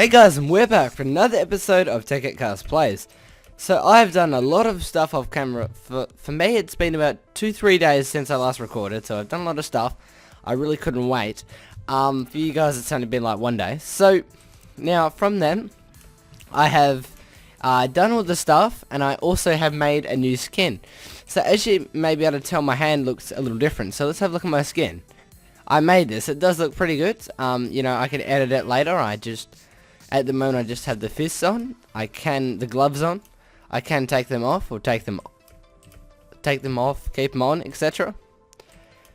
Hey guys, and we're back for another episode of TekkitCast Plays. So I've done a lot of stuff off camera. For me, it's been about 2-3 days since I last recorded, so I've done a lot of stuff. I really couldn't wait. For you guys, it's only been like 1 day. So now from then, I have done all the stuff, and I also have made a new skin. So as you may be able to tell, my hand looks a little different. So let's have a look at my skin. I made this. It does look pretty good. You know, I can edit it later. At the moment, I just have the fists on. The gloves on. I can take them off or take them off, keep them on, etc.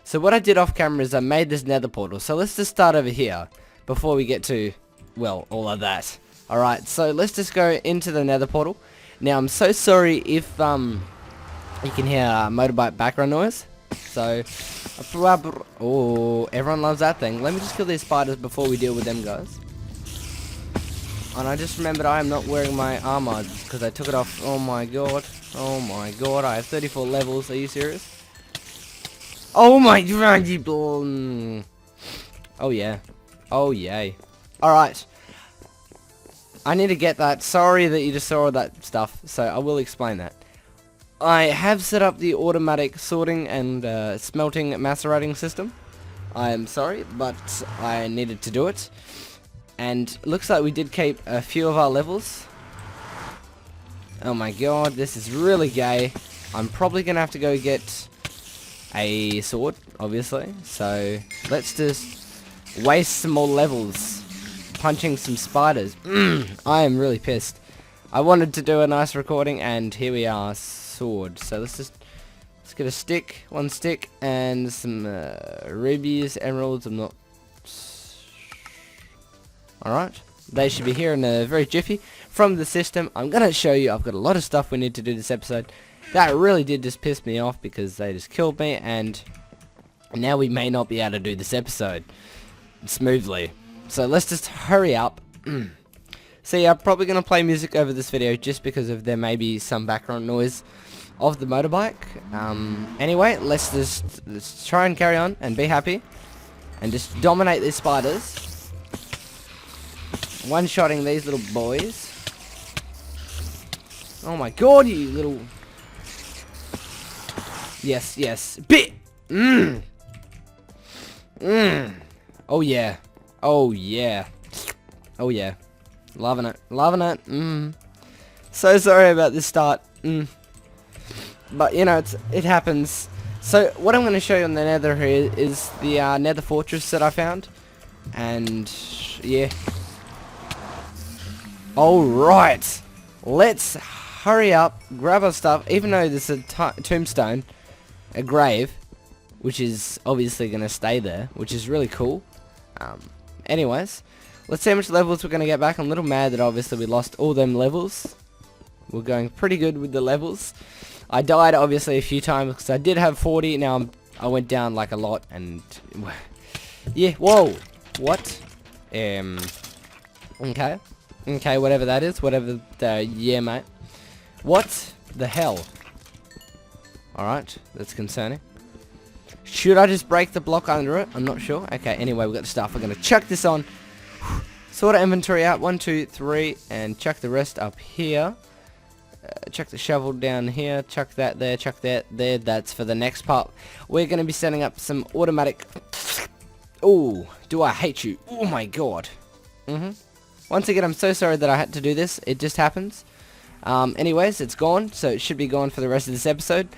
So what I did off camera is I made this nether portal. So let's just start over here before we get to, well, all of that. Alright, so let's just go into the nether portal. Now, I'm so sorry if you can hear motorbike background noise. So, oh, everyone loves that thing. Let me just kill these spiders before we deal with them, guys. And I just remembered I am not wearing my armor because I took it off. Oh my god. Oh my god. I have 34 levels. Are you serious? Oh my god. Oh yeah. Oh yay. Alright. I need to get that. Sorry that you just saw all that stuff. So I will explain that. I have set up the automatic sorting and smelting macerating system. I am sorry, but I needed to do it. And looks like we did keep a few of our levels. Oh my god, this is really gay. I'm probably going to have to go get a sword, obviously. So, let's just waste some more levels punching some spiders. I am really pissed. I wanted to do a nice recording, and here we are, sword. So let's get a stick, one stick, and some rubies, emeralds. I'm not... Alright, they should be here in a very jiffy. From the system, I'm going to show you, I've got a lot of stuff we need to do this episode. That really did just piss me off because they just killed me, and now we may not be able to do this episode smoothly. So let's just hurry up. So yeah, I'm probably going to play music over this video just because of there may be some background noise of the motorbike. Anyway, let's try and carry on and be happy and just dominate these spiders. One-shotting these little boys. Oh my god, you little... Yes, yes. Bit! Oh yeah. Oh yeah. Oh yeah. Loving it. Loving it. So sorry about this start. But, you know, it happens. So, what I'm going to show you on the nether here is the nether fortress that I found. And, yeah. Alright, let's hurry up, grab our stuff, even though there's a tombstone, a grave, which is obviously going to stay there, which is really cool. Anyways, let's see how much levels we're going to get back. I'm a little mad that obviously we lost all them levels. We're going pretty good with the levels. I died obviously a few times because I did have 40, now I went down like a lot, and yeah, whoa, what? Okay. Okay, whatever that is, whatever the, yeah, mate. What the hell? Alright, that's concerning. Should I just break the block under it? I'm not sure. Okay, anyway, we've got the stuff. We're going to chuck this on. Sort of inventory out. 1, 2, 3, and chuck the rest up here. Chuck the shovel down here. Chuck that there. Chuck that there. That's for the next part. We're going to be setting up some automatic... Ooh, do I hate you? Oh my god. Once again, I'm so sorry that I had to do this. It just happens. Anyways, it's gone, so it should be gone for the rest of this episode.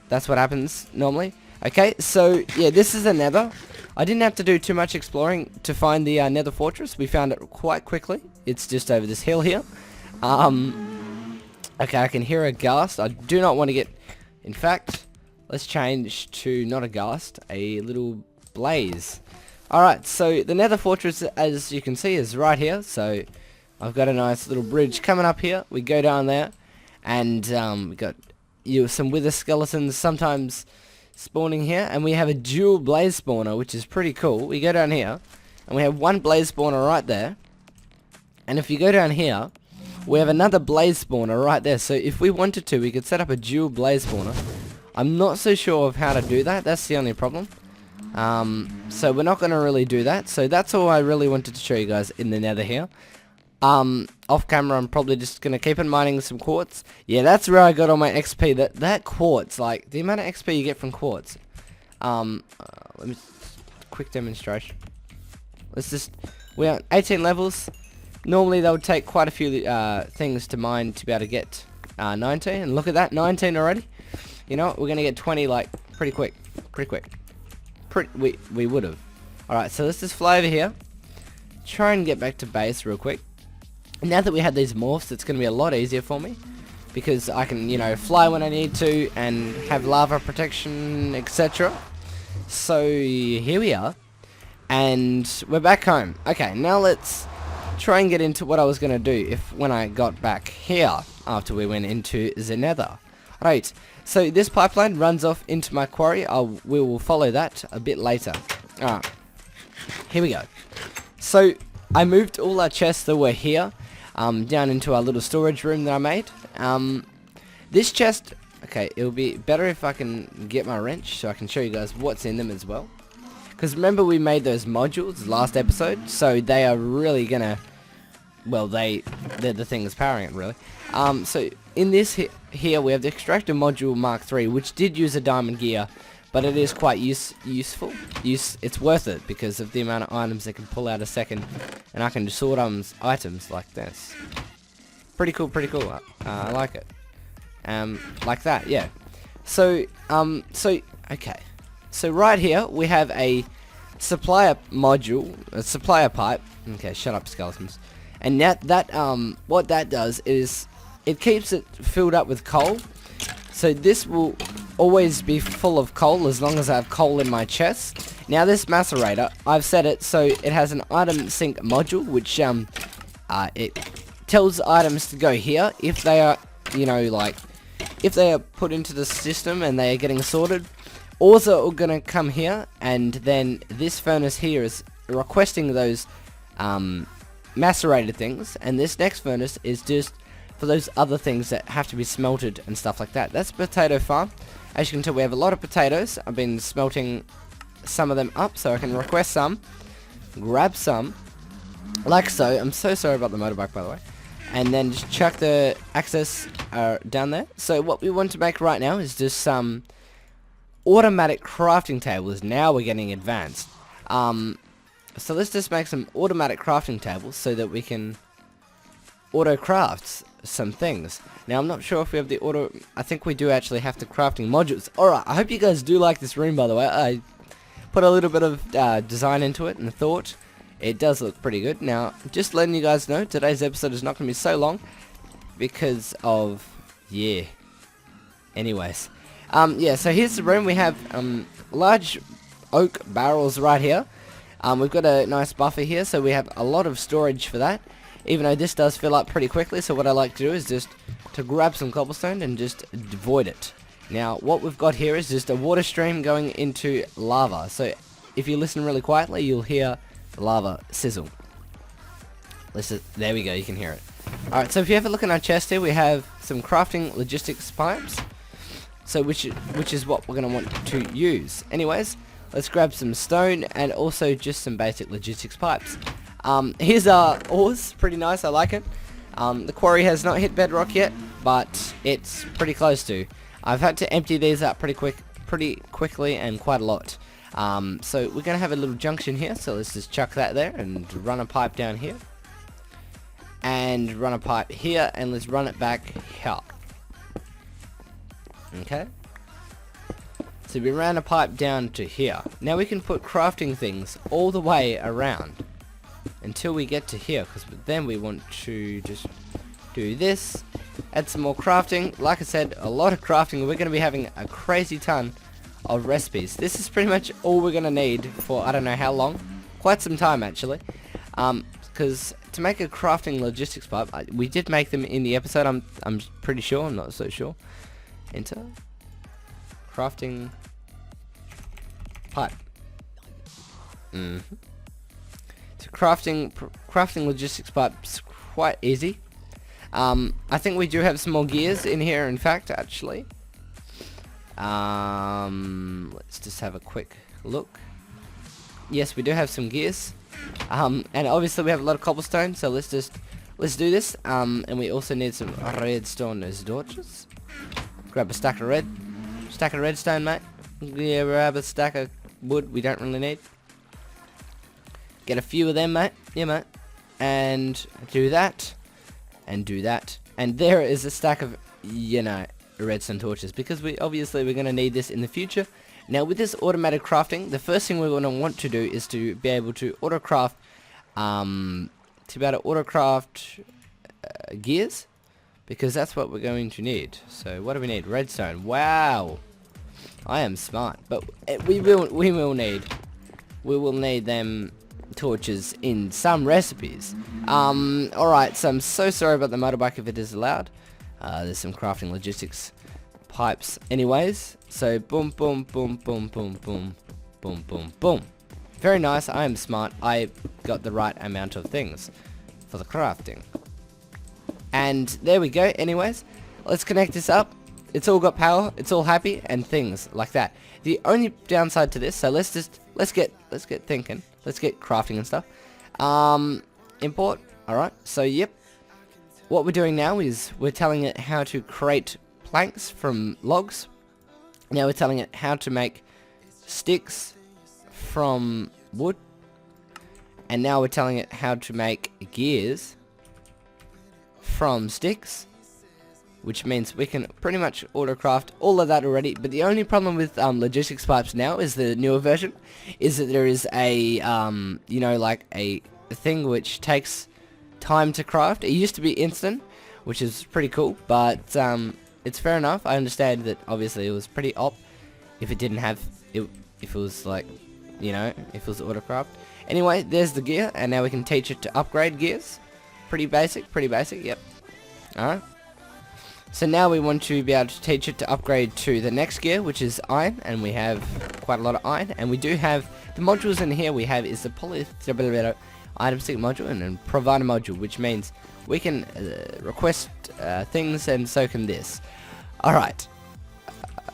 That's what happens normally. Okay, so yeah, this is a nether. I didn't have to do too much exploring to find the nether fortress. We found it quite quickly. It's just over this hill here. Okay, I can hear a ghast. I do not want to get... In fact, let's change to not a ghast, a little blaze. Alright, so the nether fortress, as you can see, is right here. So I've got a nice little bridge coming up here. We go down there, and we got some wither skeletons sometimes spawning here, and we have a dual blaze spawner, which is pretty cool. We go down here, and we have one blaze spawner right there. And if you go down here, we have another blaze spawner right there. So if we wanted to, we could set up a dual blaze spawner. I'm not so sure of how to do that. That's the only problem. So we're not going to really do that. So that's all I really wanted to show you guys in the nether here. Off camera, I'm probably just gonna keep on mining some quartz. Yeah, that's where I got all my XP. That quartz, like the amount of XP you get from quartz. Let me quick demonstration. We're on 18 levels. Normally that would take quite a few things to mine to be able to get 19. And look at that, 19 already. You know what? We're gonna get 20 like pretty quick. We would have. All right, so let's just fly over here. Try and get back to base real quick. Now that we have these morphs, it's going to be a lot easier for me, because I can, you know, fly when I need to and have lava protection, etc. So here we are, and we're back home. Okay, now let's try and get into what I was going to do when I got back here after we went into the nether. Right, so this pipeline runs off into my quarry. We will follow that a bit later. Alright, here we go. So I moved all our chests that were here down into our little storage room that I made. This chest, okay, it'll be better if I can get my wrench so I can show you guys what's in them as well. Because remember we made those modules last episode, so they are really gonna, well, they're the thing that's powering it really. So in this here we have the extractor module Mark III, which did use a diamond gear, but it is quite useful. It's worth it because of the amount of items it can pull out a second, and I can just sort items like this. Pretty cool. I like it. Like that, yeah. So okay. So right here we have a supplier module, a supplier pipe. Okay, shut up, skeletons. And that what that does is it keeps it filled up with coal. So this will always be full of coal as long as I have coal in my chest. Now this macerator, I've set it so it has an item sync module, which it tells items to go here if they are, you know, like if they are put into the system and they are getting sorted. Also gonna come here, and then this furnace here is requesting those macerated things, and this next furnace is just for those other things that have to be smelted and stuff like that. That's a potato farm. As you can tell, we have a lot of potatoes. I've been smelting some of them up so I can request some, grab some, like so. I'm so sorry about the motorbike, by the way. And then just chuck the access down there. So what we want to make right now is just some automatic crafting tables. Now we're getting advanced. So let's just make some automatic crafting tables so that we can auto craft some things. Now I'm not sure if we have the auto. I think we do actually have the crafting modules. Alright, I hope you guys do like this room, by the way. I put a little bit of design into it and thought. It does look pretty good. Now, just letting you guys know, today's episode is not going to be so long because of, yeah. Anyways, yeah, so here's the room. We have large oak barrels right here. We've got a nice buffer here, so we have a lot of storage for that. Even though this does fill up pretty quickly, so what I like to do is just to grab some cobblestone and just void it. Now, what we've got here is just a water stream going into lava. So, if you listen really quietly, you'll hear the lava sizzle. There we go, you can hear it. Alright, so if you have a look in our chest here, we have some crafting logistics pipes. So, which is what we're going to want to use. Anyways, let's grab some stone and also just some basic logistics pipes. Here's our ores, pretty nice, I like it. The quarry has not hit bedrock yet, but it's pretty close to. I've had to empty these out pretty quickly and quite a lot. So we're going to have a little junction here, so let's just chuck that there and run a pipe down here. And run a pipe here, and let's run it back here. Okay. So we ran a pipe down to here. Now we can put crafting things all the way around until we get to here, because then we want to just do this, add some more crafting. Like I said, a lot of crafting. We're going to be having a crazy ton of recipes. This is pretty much all we're going to need for I don't know how long, quite some time actually, because to make a crafting logistics pipe, we did make them in the episode. I'm pretty sure. I'm not so sure. Enter crafting pipe. So crafting logistics pipe's quite easy. I think we do have some more gears in here, in fact, actually. Let's just have a quick look. Yes, we do have some gears. And obviously we have a lot of cobblestone, so let's just let's do this. And we also need some redstone torches. Grab a stack of redstone, mate. Yeah, grab a stack of wood we don't really need. Get a few of them, mate. Yeah, mate. And do that. And do that. And there is a stack of, you know, redstone torches, because we're going to need this in the future. Now with this automated crafting, the first thing we're going to want to do is to be able to autocraft gears, because that's what we're going to need. So what do we need? Redstone. Wow, I am smart. But we will need them torches in some recipes. Alright, so I'm so sorry about the motorbike if it is loud. There's some crafting logistics pipes anyways. So boom, boom, boom, boom, boom, boom, boom, boom, boom. Very nice. I am smart. I got the right amount of things for the crafting. And there we go. Anyways, let's connect this up. It's all got power. It's all happy and things like that. The only downside to this, so let's get thinking. Let's get crafting and stuff. Import. Alright. So yep. What we're doing now is we're telling it how to create planks from logs. Now we're telling it how to make sticks from wood. And now we're telling it how to make gears from sticks. Which means we can pretty much autocraft all of that already. But the only problem with logistics pipes now is the newer version. Is that there is a, you know, like a thing which takes time to craft. It used to be instant, which is pretty cool. But it's fair enough. I understand that obviously it was pretty op if it didn't have it, if it was like, you know, if it was autocraft. Anyway, there's the gear, and now we can teach it to upgrade gears. Pretty basic, yep. Alright. So now we want to be able to teach it to upgrade to the next gear, which is iron, and we have quite a lot of iron, and we do have the modules in here. We have is the item stick module and provider module, which means we can request things, and so can this. Alright,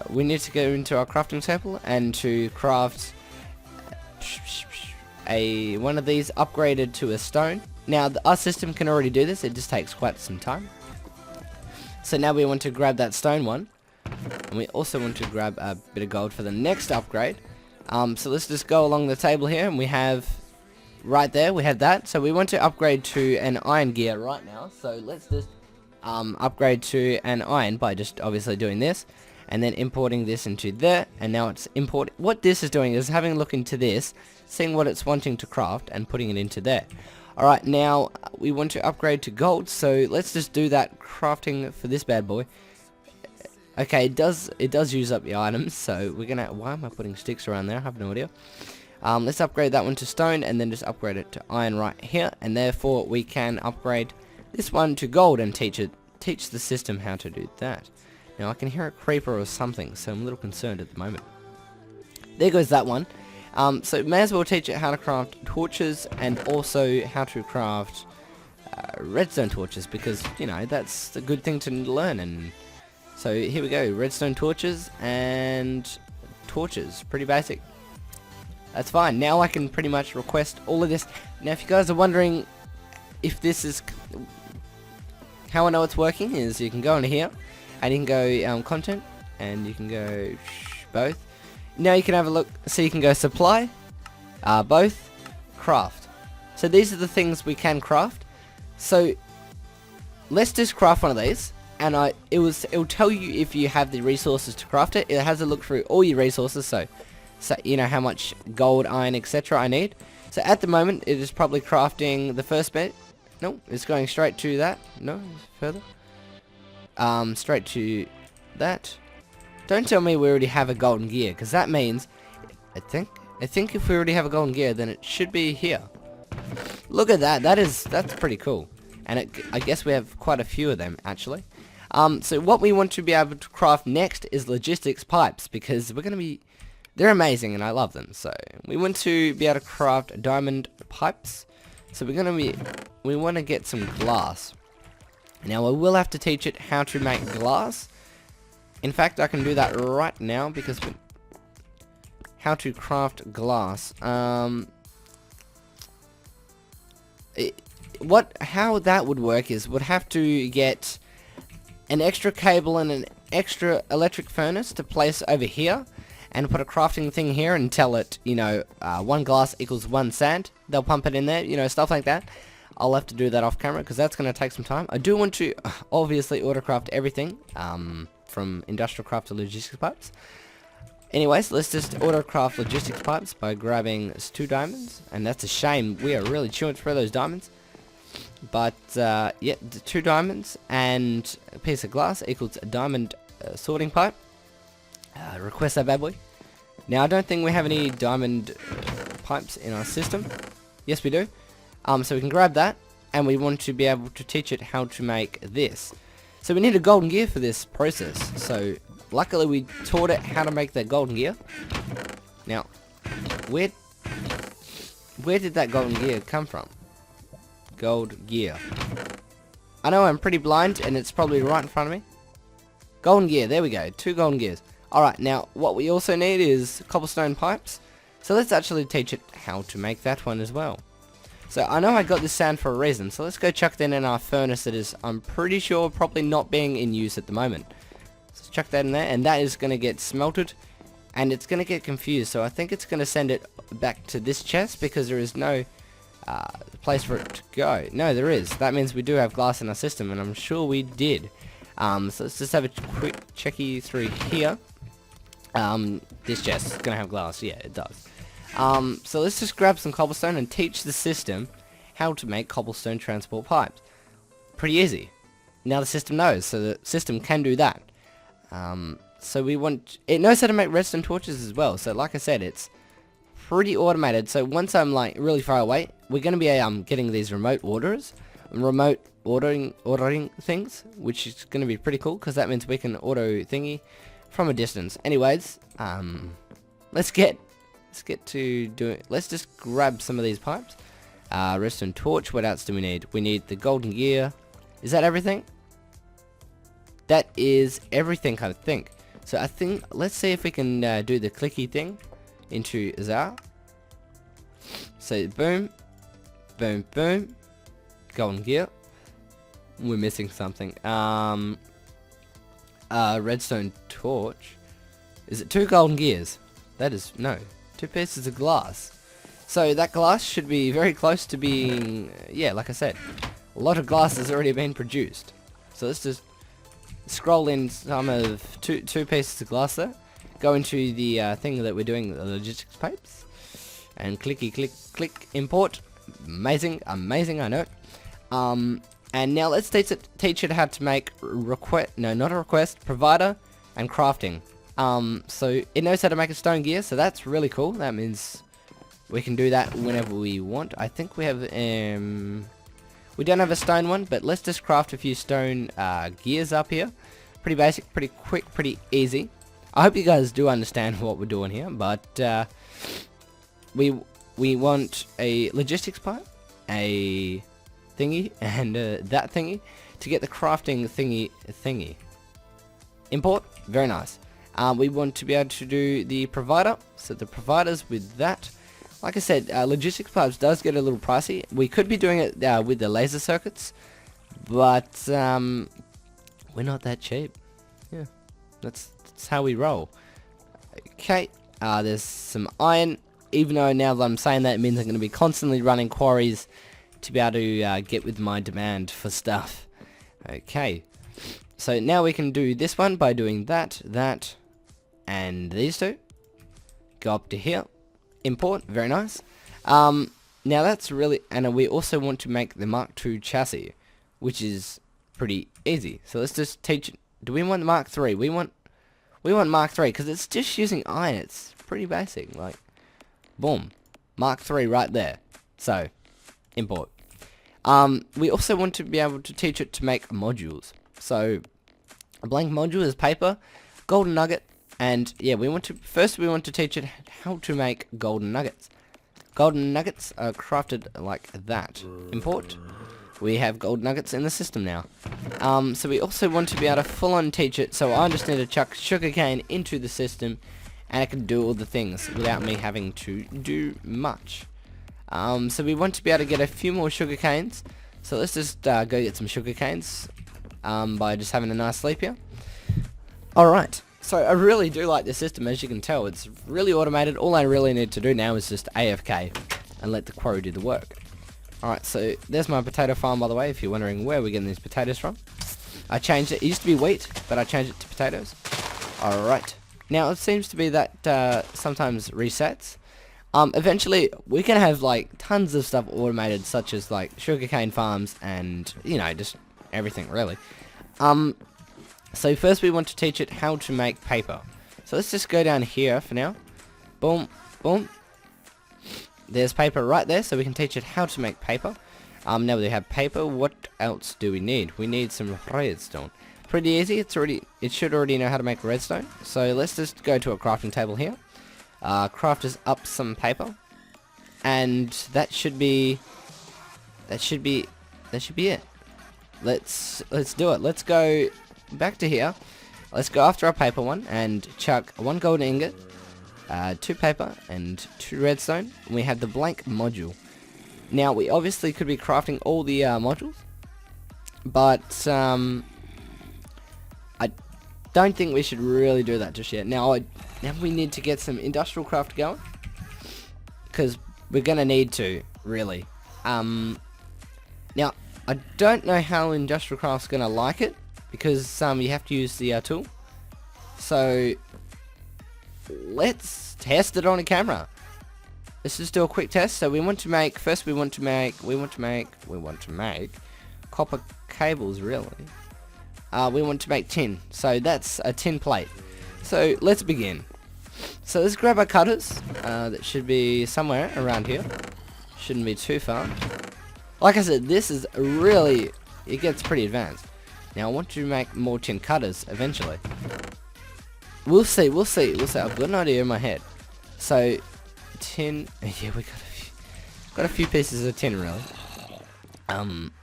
we need to go into our crafting table and to craft one of these upgraded to a stone. Now our system can already do this, it just takes quite some time. So now we want to grab that stone one, and we also want to grab a bit of gold for the next upgrade. So let's just go along the table here, and we have right there, we have that. So we want to upgrade to an iron gear right now. So let's just upgrade to an iron by just obviously doing this, and then importing this into there. And now it's importing. What this is doing is having a look into this, seeing what it's wanting to craft, and putting it into there. Alright, now we want to upgrade to gold, so let's just do that crafting for this bad boy. Okay, it does use up the items, so we're gonna, why am I putting sticks around there? I have no idea. Let's upgrade that one to stone, and then just upgrade it to iron right here, and therefore we can upgrade this one to gold and teach the system how to do that. Now I can hear a creeper or something, so I'm a little concerned at the moment. There goes that one. So may as well teach it how to craft torches, and also how to craft redstone torches, because, you know, that's a good thing to learn. And so here we go, redstone torches and torches, pretty basic. That's fine. Now I can pretty much request all of this. Now if you guys are wondering if this is, how I know it's working is you can go into here, and you can go content, and you can go both. Now you can have a look, so you can go supply, both, craft. So these are the things we can craft. So let's just craft one of these, and it'll tell you if you have the resources to craft it. It has a look through all your resources, so you know how much gold, iron, etc. I need. So at the moment it is probably crafting the first bit. No, it's going straight to that. No, further. Straight to that. Don't tell me we already have a golden gear, because that means, I think if we already have a golden gear, then it should be here. Look at that. That's pretty cool. And I guess we have quite a few of them, actually. So what we want to be able to craft next is logistics pipes, because they're amazing and I love them. So we want to be able to craft diamond pipes. So we want to get some glass. Now I will have to teach it how to make glass. In fact, I can do that right now, because how to craft glass. how that would work is we'd have to get an extra cable and an extra electric furnace to place over here, and put a crafting thing here and tell it, you know, 1 glass equals 1 sand. They'll pump it in there, you know, stuff like that. I'll have to do that off camera because that's going to take some time. I do want to obviously autocraft everything, from industrial craft to logistics pipes. Anyways, let's just autocraft logistics pipes by grabbing 2 diamonds, and that's a shame. We are really chewing through those diamonds. But, yeah, 2 diamonds and a piece of glass equals a diamond sorting pipe. Request that bad boy. Now, I don't think we have any diamond pipes in our system. Yes, we do. So we can grab that, and we want to be able to teach it how to make this. So we need a golden gear for this process. So, luckily we taught it how to make that golden gear. Now, where did that golden gear come from? Gold gear. I know I'm pretty blind, and it's probably right in front of me. Golden gear, there we go. 2 golden gears. Alright, now, what we also need is cobblestone pipes. So let's actually teach it how to make that one as well. So I know I got this sand for a reason, so let's go chuck that in our furnace that is, I'm pretty sure, probably not being in use at the moment. So let's chuck that in there, and that is going to get smelted, and it's going to get confused, so I think it's going to send it back to this chest, because there is no place for it to go. No, there is. That means we do have glass in our system, and I'm sure we did. So let's just have a quick checky through here. This chest is going to have glass. Yeah, it does. So let's just grab some cobblestone and teach the system how to make cobblestone transport pipes. Pretty easy. Now the system knows, so the system can do that. So it knows how to make redstone torches as well. So like I said, it's pretty automated. So once I'm like really far away, we're going to be getting these remote ordering things, which is going to be pretty cool because that means we can auto thingy from a distance. Anyways, let's get to doing. Let's just grab some of these pipes. Redstone torch. What else do we need? We need the golden gear. Is that everything? That is everything, I think. So I think let's see if we can do the clicky thing into Zar. So boom, boom, boom. Golden gear. We're missing something. Redstone torch. Is it 2 golden gears? That is, no, 2 pieces of glass. So that glass should be very close to being, yeah, like I said, a lot of glass has already been produced. So let's just scroll in some of two pieces of glass there. Go into the thing that we're doing, the logistics pipes, and clicky click import. Amazing, I know. And now let's teach it how to make provider and crafting. So it knows how to make a stone gear, so that's really cool. That means we can do that whenever we want. I think we have we don't have a stone one, but let's just craft a few stone gears up here. Pretty basic, pretty quick, pretty easy. I hope you guys do understand what we're doing here, but we want a logistics pipe, a thingy, and that thingy to get the crafting thingy. Import, very nice. We want to be able to do the provider, so the providers with that. Like I said, logistics pipes does get a little pricey. We could be doing it with the laser circuits, but we're not that cheap. Yeah, that's how we roll. Okay, there's some iron. Even though now that I'm saying that, it means I'm going to be constantly running quarries to be able to get with my demand for stuff. Okay, so now we can do this one by doing that, and these two. Go up to here. Import, very nice. Now that's really, and we also want to make the Mark II chassis, which is pretty easy. So let's just teach it. Do we want Mark III? We want Mark III because it's just using iron. It's pretty basic. Like, boom, Mark III right there. So, import. We also want to be able to teach it to make modules. So, a blank module is paper, golden nugget, and yeah, we want to teach it how to make golden nuggets. Golden nuggets are crafted like that. Import. We have gold nuggets in the system now. So we also want to be able to full-on teach it, so I just need to chuck sugarcane into the system, and it can do all the things without me having to do much. So we want to be able to get a few more sugar canes. So let's just go get some sugar canes by just having a nice sleep here. Alright, so I really do like this system. As you can tell, it's really automated. All I really need to do now is just AFK and let the quarry do the work. Alright, so there's my potato farm, by the way, if you're wondering where we're getting these potatoes from. I changed it. It used to be wheat, but I changed it to potatoes. Alright. Now, it seems to be that sometimes resets. Eventually, we can have, like, tons of stuff automated, such as, like, sugarcane farms and, you know, just everything, really. So first we want to teach it how to make paper. So let's just go down here for now. Boom, boom. There's paper right there, so we can teach it how to make paper. Now we have paper, what else do we need? We need some redstone. Pretty easy, it should already know how to make redstone. So let's just go to a crafting table here. Craft us up some paper. And that should be it. Let's do it. Let's go back to here. Let's go after our paper one and chuck 1 golden ingot, 2 paper and 2 redstone. We have the blank module. Now we obviously could be crafting all the modules, but I don't think we should really do that just yet. Now we need to get some industrial craft going, because we're gonna need to, really. Now I don't know how industrial craft's gonna like it, because you have to use the tool. So let's test it on a camera. Let's just do a quick test. So we want to make copper cables, really. We want to make tin. So that's a tin plate. So let's begin. So let's grab our cutters. That should be somewhere around here. Shouldn't be too far. Like I said, this is really, it gets pretty advanced. Now I want to make more tin cutters eventually. We'll see. I've got an idea in my head. So tin, yeah, we got a few pieces of tin, really.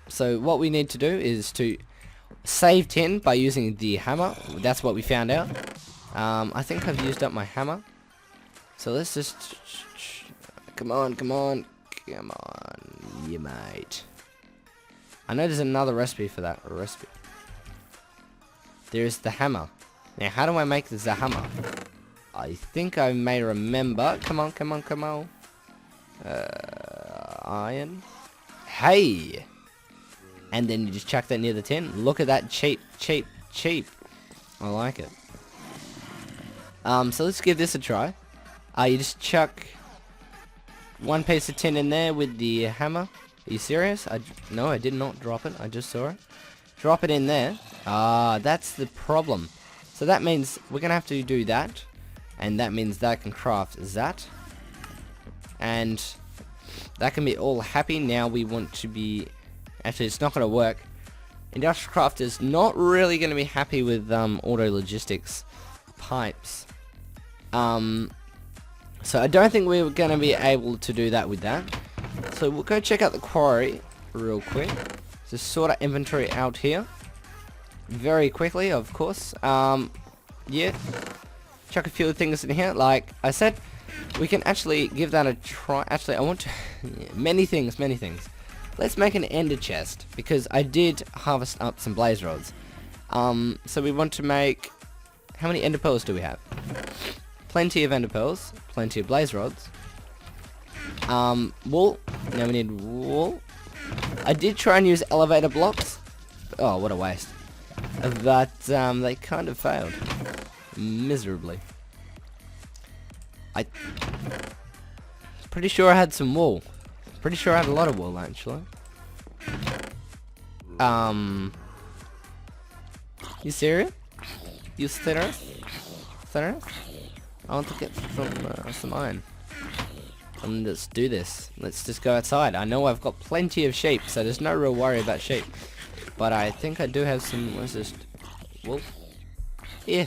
So what we need to do is to save tin by using the hammer. That's what we found out. I think I've used up my hammer. So let's just come on, you mate. I know there's another recipe for that. There's the hammer. Now, how do I make the hammer? I think I may remember. Come on. Iron. Hey! And then you just chuck that near the tin. Look at that. Cheap. I like it. So let's give this a try. You just chuck 1 piece of tin in there with the hammer. Are you serious? No, I did not drop it. I just saw it. Drop it in there. That's the problem. So that means we're going to have to do that. And that means that can craft that. And that can be all happy. Now we want to be... Actually, it's not going to work. Industrial Craft is not really going to be happy with auto logistics pipes. So I don't think we're going to be able to do that with that. So we'll go check out the quarry real quick. Just sort of inventory out here. Very quickly, of course. Yeah. Chuck a few things in here. Like I said, we can actually give that a try. Actually, I want to... yeah, many things. Let's make an ender chest, because I did harvest up some blaze rods. So we want to make... How many ender pearls do we have? Plenty of ender pearls. Plenty of blaze rods. Wool. Now we need wool. I did try and use elevator blocks. Oh, what a waste. But they kind of failed. Miserably. I'm pretty sure I had some wool. Pretty sure I had a lot of wool, actually. You serious? You serious? I want to get some iron. Let's do this. Let's just go outside. I know I've got plenty of sheep, so there's no real worry about sheep. But I think I do have some... What's this? Wool? Yeah.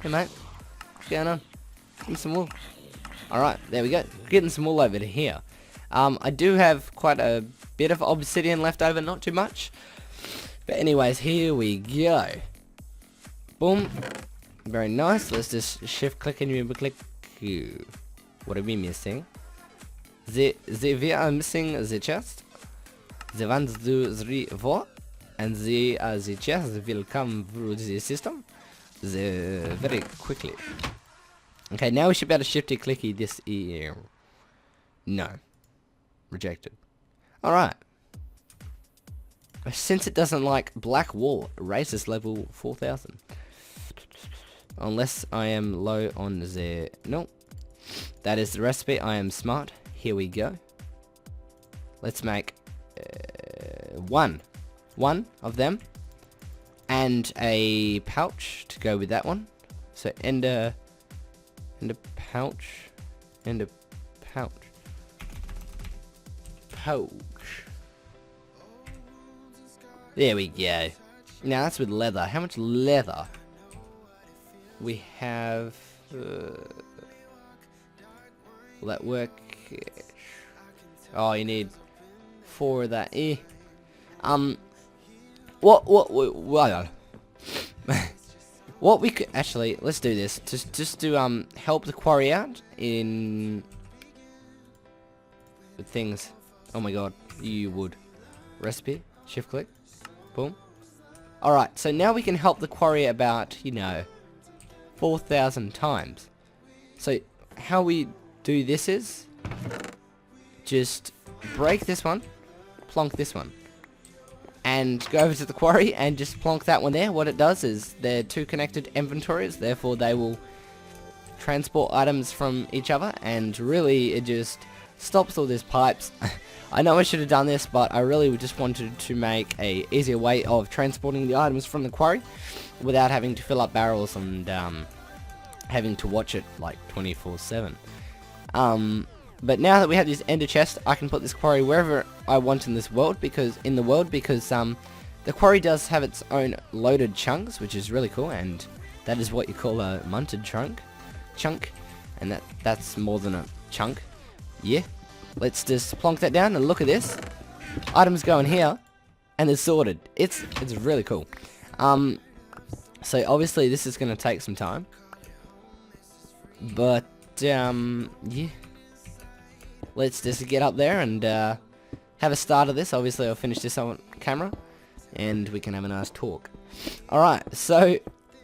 Hey, mate. What's going on? Give me some wool. Alright, there we go. Getting some wool over to here. I do have quite a bit of obsidian left over, not too much. But anyways, here we go. Boom. Very nice. Let's just shift click and remember click. What are we missing? we are missing the chest. The 1, 2, 3, 4. And the chest will come through the system very quickly. Okay, now we should be able to shifty clicky this ear. No. Rejected. Alright. Since it doesn't like black wool, raise this level 4000. Unless I am low on the... No. That is the recipe. I am smart. Here we go. Let's make one of them. And a pouch to go with that one. So ender pouch. Ender pouch. Pouch. There we go. Now that's with leather. How much leather? We have... will that work? Oh, you need 4 of that. What we could... Actually, let's do this. Just to help the quarry out in... with things. Oh my god. You would. Recipe. Shift click. Boom. Alright, so now we can help the quarry about, you know, 4,000 times. So, how we do this is... just break this one, plonk this one, and go over to the quarry and just plonk that one there. What it does is they're 2 connected inventories, therefore they will transport items from each other, and really it just stops all these pipes. I know I should have done this, but I really just wanted to make a easier way of transporting the items from the quarry without having to fill up barrels and having to watch it like 24/7. But now that we have this ender chest, I can put this quarry wherever I want in this world, because the quarry does have its own loaded chunks, which is really cool, and that is what you call a munted chunk, and that's more than a chunk. Yeah, let's just plonk that down and look at this. Items go in here, and they're sorted. It's really cool. So obviously this is gonna take some time, but yeah. Let's just get up there and have a start of this. Obviously, I'll finish this on camera, and we can have a nice talk. Alright, so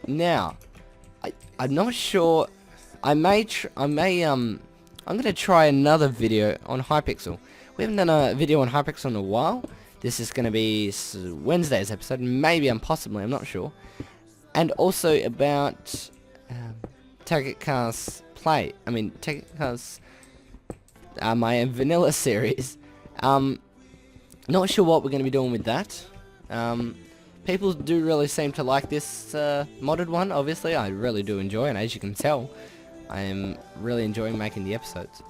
now I'm not sure. I'm gonna try another video on Hypixel. We haven't done a video on Hypixel in a while. This is gonna be Wednesday's episode. Maybe I'm not sure. And also about TekkitCast Play. TekkitCast. My vanilla series. Not sure what we're going to be doing with that. People do really seem to like this modded one, obviously. I really do enjoy, and as you can tell, I am really enjoying making the episodes.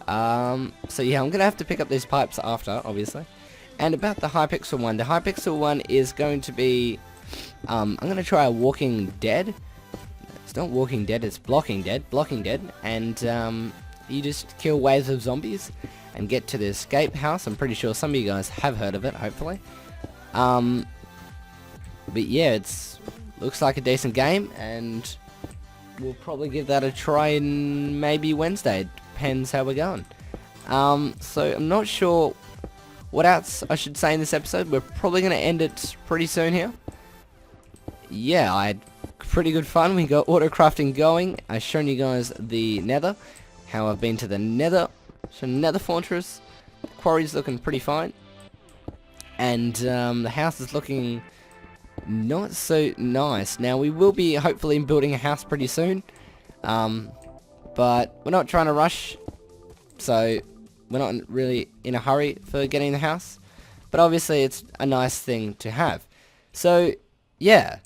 So yeah, I'm going to have to pick up these pipes after, obviously. And about the Hypixel one. The Hypixel one is going to be... I'm going to try a Walking Dead. It's not Walking Dead, it's Blocking Dead. And... you just kill waves of zombies and get to the escape house. I'm pretty sure some of you guys have heard of it, hopefully. But yeah, looks like a decent game, and we'll probably give that a try in maybe Wednesday. It depends how we're going. So I'm not sure what else I should say in this episode. We're probably going to end it pretty soon here. Yeah, I had pretty good fun. We got auto crafting going. I've shown you guys the nether. How I've been to the nether. So nether fortress. The quarry's looking pretty fine. And the house is looking not so nice. Now we will be hopefully building a house pretty soon. But we're not trying to rush. So we're not really in a hurry for getting the house. But obviously it's a nice thing to have. So yeah.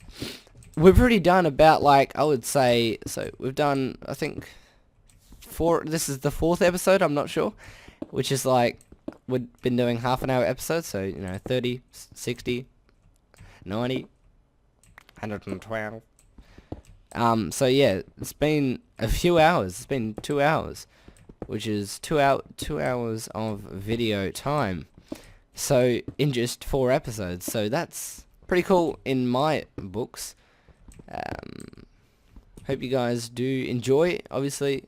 We've already done about I would say, so we've done, I think... this is the 4th episode, I'm not sure, which is we've been doing half an hour episodes, so 30, 60, 90, 112. So yeah, it's been a few hours. It's been 2 hours, which is 2 hours of video time. So in just 4 episodes, so that's pretty cool in my books. Hope you guys do enjoy. Obviously,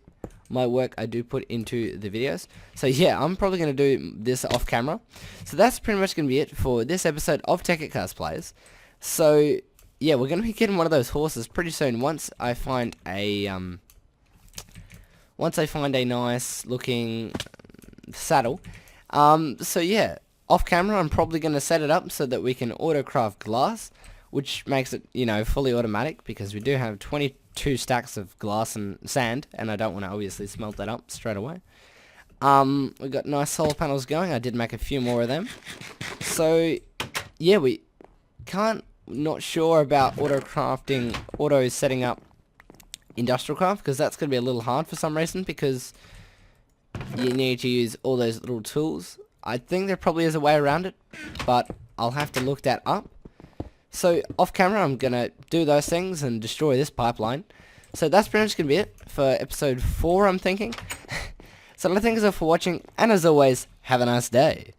my work I do put into the videos. So yeah, I'm probably going to do this off camera. So that's pretty much going to be it for this episode of TekkitCast Plays. So yeah, we're going to be getting one of those horses pretty soon once I find a nice looking saddle. So yeah, off camera I'm probably going to set it up so that we can autocraft glass, which makes it, you know, fully automatic, because we do have 22 stacks of glass and sand, and I don't want to obviously smelt that up straight away. We've got nice solar panels going. I did make a few more of them. So yeah, we not sure about auto setting up industrial craft, because that's going to be a little hard for some reason, because you need to use all those little tools. I think there probably is a way around it, but I'll have to look that up. So off camera I'm going to do those things and destroy this pipeline. So that's pretty much going to be it for episode 4, I'm thinking. So thank you all for watching, and as always, have a nice day.